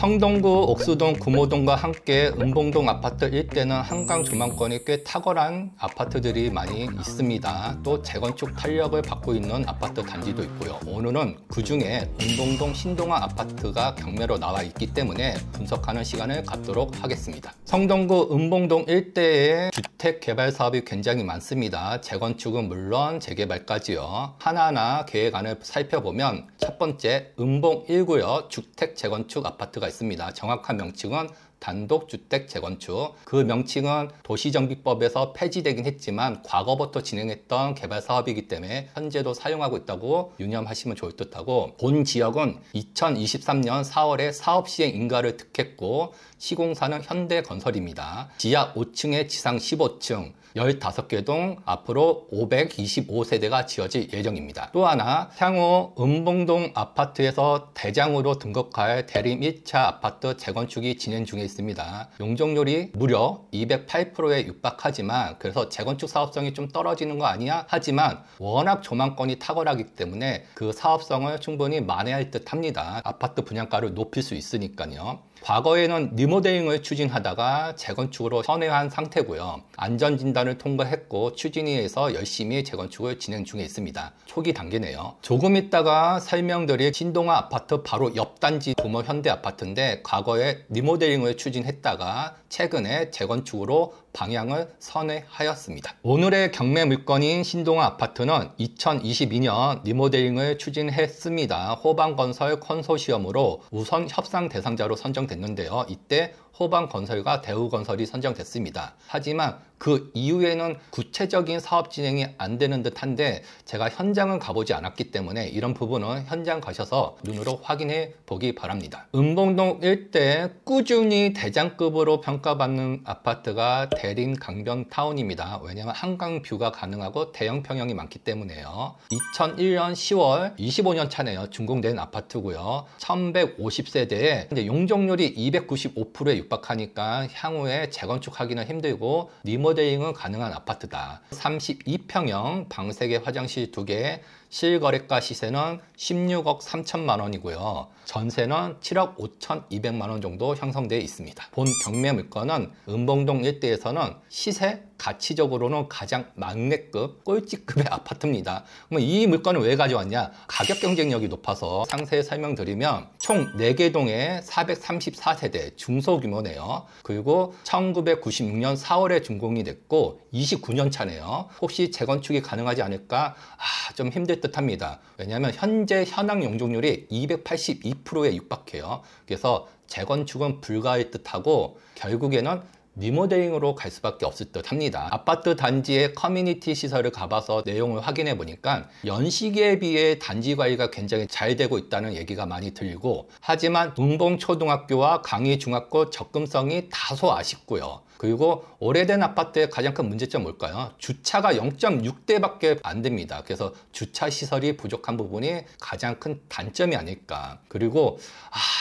성동구, 옥수동, 구모동과 함께 은봉동 아파트 일대는 한강 조망권이 꽤 탁월한 아파트들이 많이 있습니다. 또 재건축 탄력을 받고 있는 아파트 단지도 있고요. 오늘은 그 중에 은봉동 신동아 아파트가 경매로 나와 있기 때문에 분석하는 시간을 갖도록 하겠습니다. 성동구 은봉동 일대에 주택 개발 사업이 굉장히 많습니다. 재건축은 물론 재개발까지요. 하나하나 계획안을 살펴보면 첫 번째 은봉 1구역 주택 재건축 아파트가 있습니다. 정확한 명칭은 단독주택 재건축. 그 명칭은 도시정비법에서 폐지되긴 했지만 과거부터 진행했던 개발 사업이기 때문에 현재도 사용하고 있다고 유념하시면 좋을 듯하고, 본 지역은 2023년 4월에 사업시행 인가를 득했고 시공사는 현대건설입니다. 지하 5층에 지상 15층 15개 동 앞으로 525세대가 지어질 예정입니다. 또 하나, 향후 은봉동 아파트에서 대장으로 등극할 대림 1차 아파트 재건축이 진행 중에 있습니다. 용적률이 무려 208%에 육박하지만, 그래서 재건축 사업성이 좀 떨어지는 거 아니야? 하지만 워낙 조망권이 탁월하기 때문에 그 사업성을 충분히 만회할 듯 합니다. 아파트 분양가를 높일 수 있으니까요. 과거에는 리모델링을 추진하다가 재건축으로 선회한 상태고요. 안전진단을 통과했고 추진위에서 열심히 재건축을 진행 중에 있습니다. 초기 단계네요. 조금 있다가 설명드릴 신동아 아파트 바로 옆 단지 구모 현대 아파트인데, 과거에 리모델링을 추진했다가 최근에 재건축으로 방향을 선회하였습니다. 오늘의 경매 물건인 신동아 아파트는 2022년 리모델링을 추진했습니다. 호방건설 컨소시엄으로 우선 협상 대상자로 선정됐는데요. 이때 호방건설과 대우건설이 선정됐습니다. 하지만 그 이후에는 구체적인 사업 진행이 안 되는 듯한데, 제가 현장은 가보지 않았기 때문에 이런 부분은 현장 가셔서 눈으로 확인해 보기 바랍니다. 은봉동 일대 꾸준히 대장급으로 평가받는 아파트가 대림 강변타운입니다. 왜냐하면 한강 뷰가 가능하고 대형 평형이 많기 때문에요. 2001년 10월 25년 차네요. 준공된 아파트고요. 1150세대에 이제 용적률이 295%에 육박하니까 향후에 재건축하기는 힘들고 리모델링은 가능한 아파트다. 32평형 방 3개 화장실 2개, 실거래가 시세는 16억 3천만 원이고요. 전세는 7억 5,200만 원 정도 형성되어 있습니다. 본 경매 물건은 은봉동 일대에서는 시세 가치적으로는 가장 막내급 꼴찌급의 아파트입니다. 그럼 이 물건을 왜 가져왔냐? 가격 경쟁력이 높아서 상세히 설명드리면 총 4개 동에 434세대 중소규모네요. 그리고 1996년 4월에 준공이 됐고 29년 차네요. 혹시 재건축이 가능하지 않을까? 좀 힘들 듯 합니다. 왜냐하면 현재 현황 용적률이 282%에 육박해요. 그래서 재건축은 불가할 듯하고 결국에는 리모델링으로 갈 수밖에 없을 듯 합니다. 아파트 단지의 커뮤니티 시설을 가봐서 내용을 확인해 보니까 연식에 비해 단지 관리가 굉장히 잘 되고 있다는 얘기가 많이 들리고, 하지만 은봉초등학교와 강의중학교 접근성이 다소 아쉽고요. 그리고 오래된 아파트의 가장 큰 문제점 뭘까요? 주차가 0.6대밖에 안 됩니다. 그래서 주차 시설이 부족한 부분이 가장 큰 단점이 아닐까. 그리고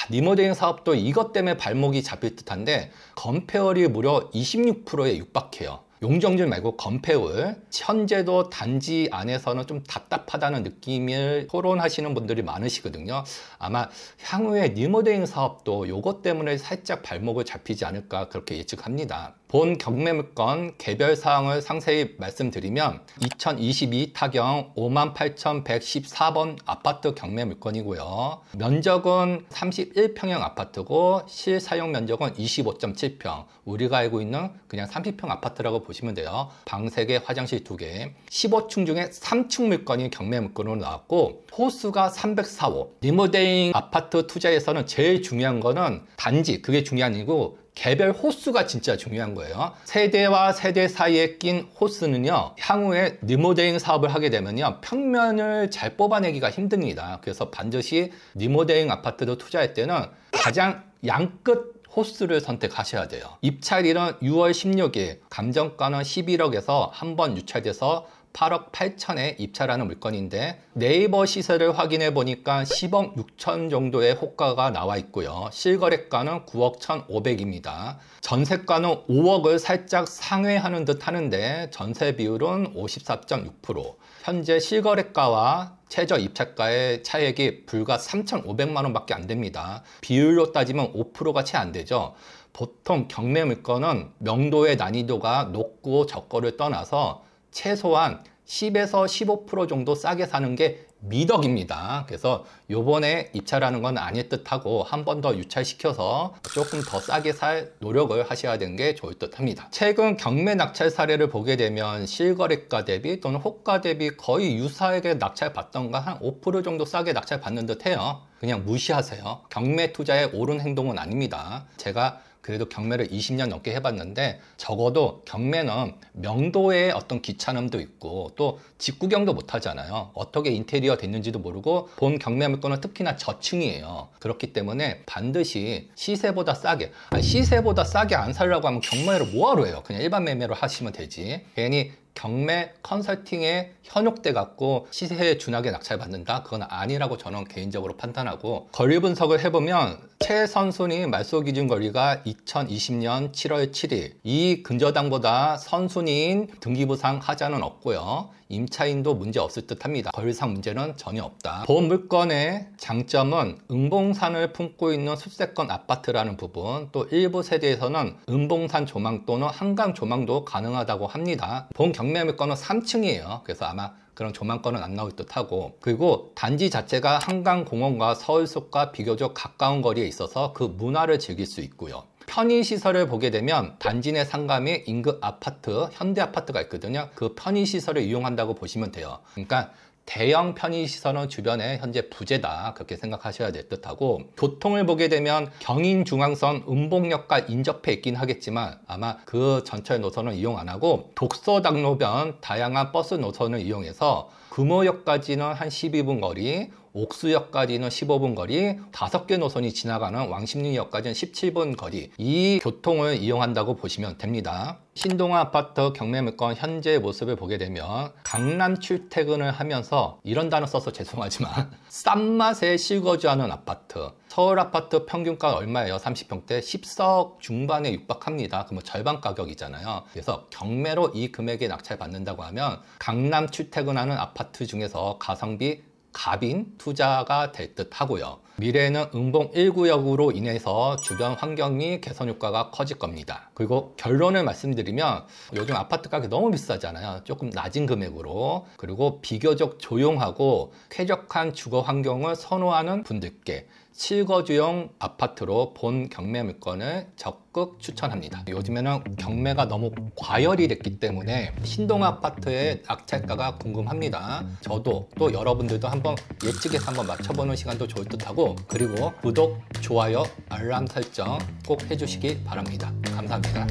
리모델링 사업도 이것 때문에 발목이 잡힐 듯한데, 건폐율이 무려 26%에 육박해요. 용적률 말고 건폐율. 현재도 단지 안에서는 좀 답답하다는 느낌을 토론하시는 분들이 많으시거든요. 아마 향후에 리모델링 사업도 요것 때문에 살짝 발목을 잡히지 않을까 그렇게 예측합니다. 본 경매 물건 개별 사항을 상세히 말씀드리면 2022 타경 58,114번 아파트 경매 물건이고요. 면적은 31평형 아파트고 실사용 면적은 25.7평. 우리가 알고 있는 그냥 30평 아파트라고 보시면 돼요. 방 3개, 화장실 2개. 15층 중에 3층 물건이 경매 물건으로 나왔고 호수가 304호. 리모델링 아파트 투자에서는 제일 중요한 거는 단지, 그게 중요한 아니고 개별 호수가 진짜 중요한 거예요. 세대와 세대 사이에 낀 호수는요, 향후에 리모델링 사업을 하게 되면요, 평면을 잘 뽑아내기가 힘듭니다. 그래서 반드시 리모델링 아파트를 투자할 때는 가장 양끝 호수를 선택하셔야 돼요. 입찰일은 6월 16일, 감정가는 11억에서 한번 유찰돼서 8억 8천에 입찰하는 물건인데, 네이버 시세를 확인해 보니까 10억 6천 정도의 호가가 나와 있고요. 실거래가는 9억 1,500입니다. 전세가는 5억을 살짝 상회하는 듯 하는데 전세 비율은 54.6%. 현재 실거래가와 최저 입찰가의 차액이 불과 3,500만 원밖에 안 됩니다. 비율로 따지면 5%가 채 안 되죠. 보통 경매 물건은 명도의 난이도가 높고 적고를 떠나서 최소한 10에서 15% 정도 싸게 사는 게 미덕입니다. 그래서 요번에 입찰하는 건 아닐 듯하고 한 번 더 유찰시켜서 조금 더 싸게 살 노력을 하셔야 되는 게 좋을 듯합니다. 최근 경매 낙찰 사례를 보게 되면 실거래가 대비 또는 호가 대비 거의 유사하게 낙찰 받던가 한 5% 정도 싸게 낙찰 받는 듯해요. 그냥 무시하세요. 경매 투자의 옳은 행동은 아닙니다. 제가 그래도 경매를 20년 넘게 해봤는데 적어도 경매는 명도의 어떤 귀찮음도 있고 또 직구경도 못 하잖아요. 어떻게 인테리어 됐는지도 모르고 본 경매 물건은 특히나 저층이에요. 그렇기 때문에 반드시 시세보다 싸게, 시세보다 싸게 안 살려고 하면 경매를 뭐하러 해요? 그냥 일반 매매로 하시면 되지. 괜히 경매 컨설팅에 현혹돼 갖고 시세에 준하게 낙찰받는다? 그건 아니라고 저는 개인적으로 판단하고, 거리 분석을 해보면 최선순위 말소 기준 거리가 2020년 7월 7일 이 근저당보다 선순위인 등기부상 하자는 없고요. 임차인도 문제 없을 듯 합니다. 거리상 문제는 전혀 없다. 본 물건의 장점은 은봉산을 품고 있는 숫세권 아파트라는 부분, 또 일부 세대에서는 은봉산 조망 또는 한강 조망도 가능하다고 합니다. 본 경매 물건은 3층이에요. 그래서 아마 그런 조망권은 안 나올 듯 하고, 그리고 단지 자체가 한강공원과 서울숲과 비교적 가까운 거리에 있어서 그 문화를 즐길 수 있고요. 편의시설을 보게 되면 단지 내 상가에 인근 아파트, 현대아파트가 있거든요. 그 편의시설을 이용한다고 보시면 돼요. 그러니까 대형 편의시설은 주변에 현재 부재다, 그렇게 생각하셔야 될 듯하고, 교통을 보게 되면 경인중앙선 은봉역과 인접해 있긴 하겠지만 아마 그 전철 노선을 이용 안 하고 독서당로변 다양한 버스 노선을 이용해서 금호역까지는 한 12분 거리, 옥수역까지는 15분 거리, 5개 노선이 지나가는 왕십리역까지는 17분 거리, 이 교통을 이용한다고 보시면 됩니다. 신동아 아파트 경매 물건 현재 모습을 보게 되면 강남 출퇴근을 하면서, 이런 단어 써서 죄송하지만 싼 맛에 실거주하는 아파트, 서울 아파트 평균가 얼마예요? 30평대 14억 중반에 육박합니다. 그러면 절반 가격이잖아요. 그래서 경매로 이 금액에 낙찰 받는다고 하면 강남 출퇴근하는 아파트 중에서 가성비 갑인 투자가 될 듯 하고요. 미래에는 은봉 1구역으로 인해서 주변 환경이 개선 효과가 커질 겁니다. 그리고 결론을 말씀드리면 요즘 아파트 가격이 너무 비싸잖아요. 조금 낮은 금액으로, 그리고 비교적 조용하고 쾌적한 주거 환경을 선호하는 분들께 실거주용 아파트로 본 경매 물건을 적극 추천합니다. 요즘에는 경매가 너무 과열이 됐기 때문에 신동 아파트의 낙찰가가 궁금합니다. 저도 또 여러분들도 한번 예측해서 한번 맞춰보는 시간도 좋을 듯하고, 그리고 구독, 좋아요, 알람 설정 꼭 해주시기 바랍니다. 감사합니다.